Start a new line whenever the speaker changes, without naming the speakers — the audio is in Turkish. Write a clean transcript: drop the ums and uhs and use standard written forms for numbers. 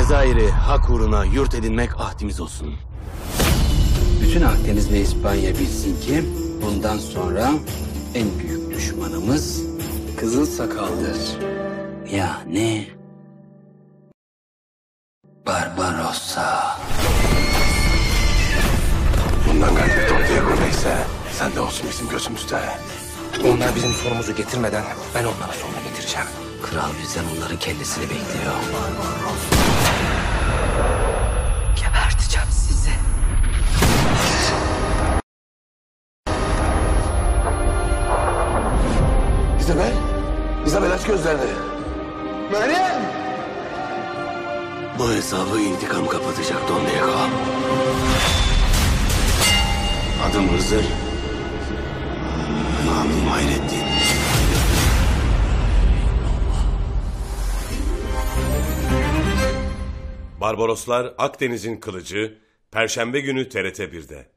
Cezayir'i hak uğruna yurt edinmek ahdimiz olsun.
Bütün Akdeniz ve İspanya bilsin ki bundan sonra en büyük düşmanımız Kızıl Sakal'dır. Yani Barbarossa.
Bundan galibiyet ortaya koymaysa sen de olsun bizim gözümüzde.
Onlar bizim sonumuzu getirmeden ben onlara sonunu getireceğim.
Kral bizden onların kellesini bekliyor.
Geberteceğim sizi.
İzabel, İzabel aç gözlerini. Meryem!
Bu hesabı intikam kapatacak Don Diego. Adım Hızır. Namım Hayrettin.
Barbaroslar Akdeniz'in Kılıcı, Perşembe günü TRT 1'de.